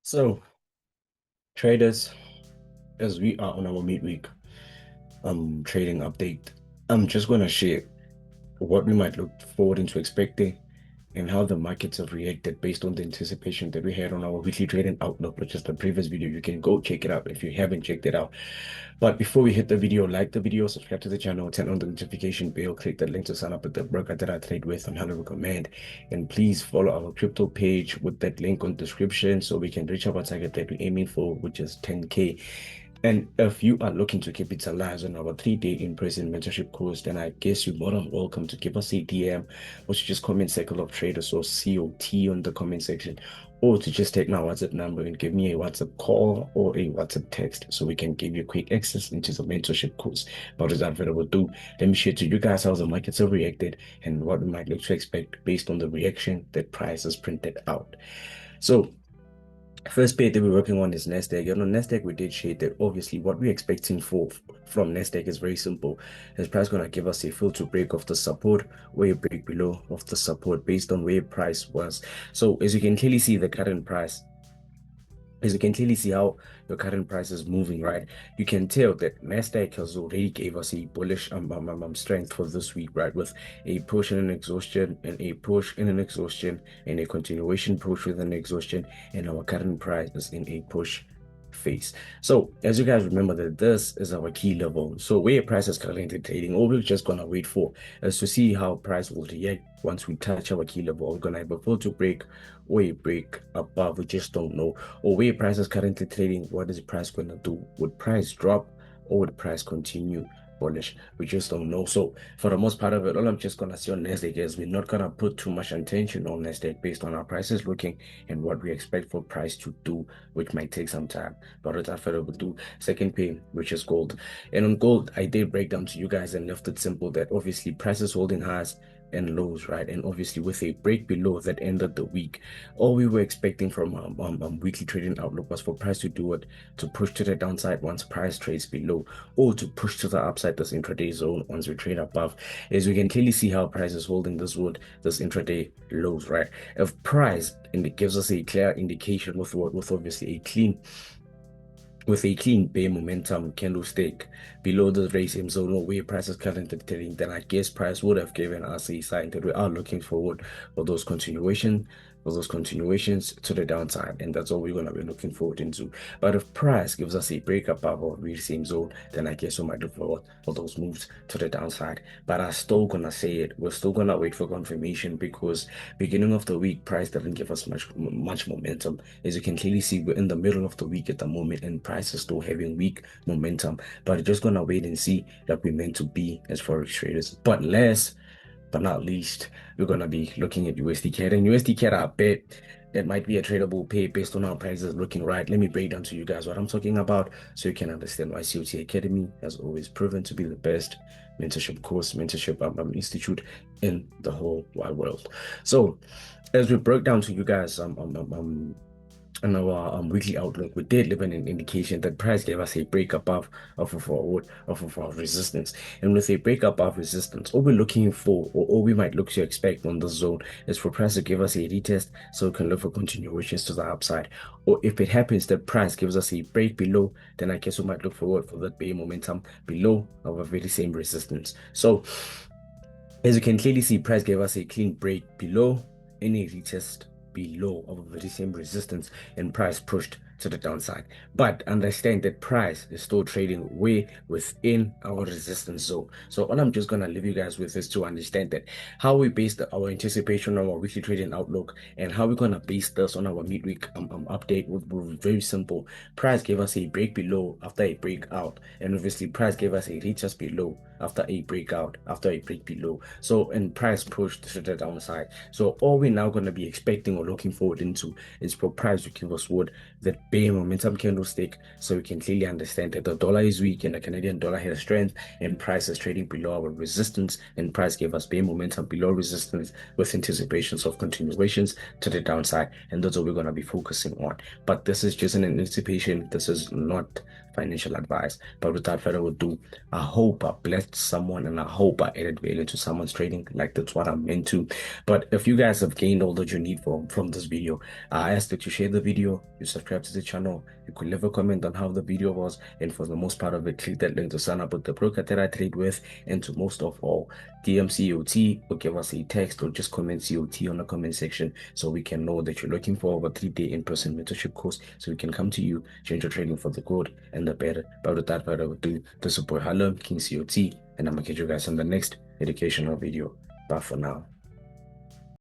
So, traders, as we are on our midweek trading update, I'm just gonna share what we might look forward into expecting and how the markets have reacted based on the anticipation that we had on our weekly trading outlook, which is the previous video. You can go check it out if you haven't checked it out. But before we hit the video, like the video, subscribe to the channel, turn on the notification bell, click the link to sign up with the broker that I trade with and highly recommend. And please follow our crypto page with that link on description so we can reach our target that we're aiming for, which is 10K. And if you are looking to capitalize on our 3-day in-person mentorship course, then I guess you're more than welcome to give us a DM, or to just comment Circle of Traders or COT on the comment section, or to just take my WhatsApp number and give me a WhatsApp call or a WhatsApp text so we can give you quick access into the mentorship course. But without further ado, let me share to you guys how the markets have reacted and what we might look to expect based on the reaction that price has printed out. So, first pair that we're working on is nasdaq. On nasdaq, we did shade that obviously what we're expecting from nasdaq is very simple. Is price going to give us a fill to break off the support or a break below of the support based on where price was. So as you can clearly see, the current price, as you can clearly see how the current price is moving, right? You can tell that Nasdaq has already gave us a bullish strength for this week, right? With a push and an exhaustion, and a push and an exhaustion, and a continuation push with an exhaustion, and our current price is in a push phase. So as you guys remember that this is our key level. So where price is currently trading, all we're just gonna wait for is to see how price will react once we touch our key level. We're gonna have a full to break or a break above, we just don't know. Or where price is currently trading, what is the price gonna do? Would price drop or would price continue bullish? We just don't know. So for the most part of it, all I'm just gonna see on Nasdaq is we're not gonna put too much attention on Nasdaq based on our prices looking and what we expect for price to do, which might take some time. But without further ado, second pair, which is gold. And on gold, I did break down to you guys and left it simple that obviously prices holding highs and lows, right? And obviously with a break below that ended the week, all we were expecting from weekly trading outlook was for price to do it, to push to the downside once price trades below, or to push to the upside this intraday zone once we trade above. As we can clearly see how price is holding this intraday lows, right? If price, and it gives us a clear indication with obviously a clean bear momentum candlestick below the same zone or where price is currently trading, then I guess price would have given us a sign that we are looking forward for those continuations to the downside, and that's all we're gonna be looking forward into. But if price gives us a break above or reach same zone, then I guess we might look forward for those moves to the downside. But I'm still gonna say it, we're still gonna wait for confirmation because beginning of the week price doesn't give us much momentum. As you can clearly see, we're in the middle of the week at the moment and price is still having weak momentum, but we're just gonna wait and see that we're meant to be as forex traders. But last but not least, we're gonna be looking at USDCAD, and USDCAD, I bet that might be a tradable pair based on how prices looking. Right, let me break down to you guys what I'm talking about so you can understand why COT Academy has always proven to be the best mentorship institute in the whole wide world. So as we broke down to you guys in our weekly outlook, we did live in an indication that price gave us a break above of our resistance. And with a break above resistance, all we're looking for, or all we might look to expect on the zone, is for price to give us a retest so we can look for continuations to the upside. Or if it happens that price gives us a break below, then I guess we might look forward for that bear momentum below our very same resistance. So as you can clearly see, price gave us a clean break below any retest below of the same resistance, and price pushed to the downside. But understand that price is still trading way within our resistance zone. So all I'm just gonna leave you guys with is to understand that how we base our anticipation on our weekly trading outlook and how we're gonna base this on our midweek update will be very simple. Price gave us a break below after a breakout, and obviously price gave us a retest below after a breakout, after a break below. So, and price pushed to the downside. So all we're now going to be expecting or looking forward into is for price to give us what that bear momentum candlestick, so we can clearly understand that the dollar is weak and the Canadian dollar has strength, and price is trading below our resistance, and price gave us bear momentum below resistance with anticipations of continuations to the downside, and that's what we're going to be focusing on. But this is just an anticipation. This is not financial advice. But without further ado, I hope I blessed someone and I hope I added value to someone's trading. Like that's what I'm into. But if you guys have gained all that you need from this video, I ask that you share the video, you subscribe to the channel, you could leave a comment on how the video was, and for the most part of it, click that link to sign up with the broker that I trade with, and to most of all, DM COT or give us a text or just comment COT on the comment section so we can know that you're looking for a 3-day in-person mentorship course so we can come to you, change your trading for the good and the better. But without further ado, this is boy Harlem, King COT, and I'm gonna catch you guys on the next educational video. Bye for now.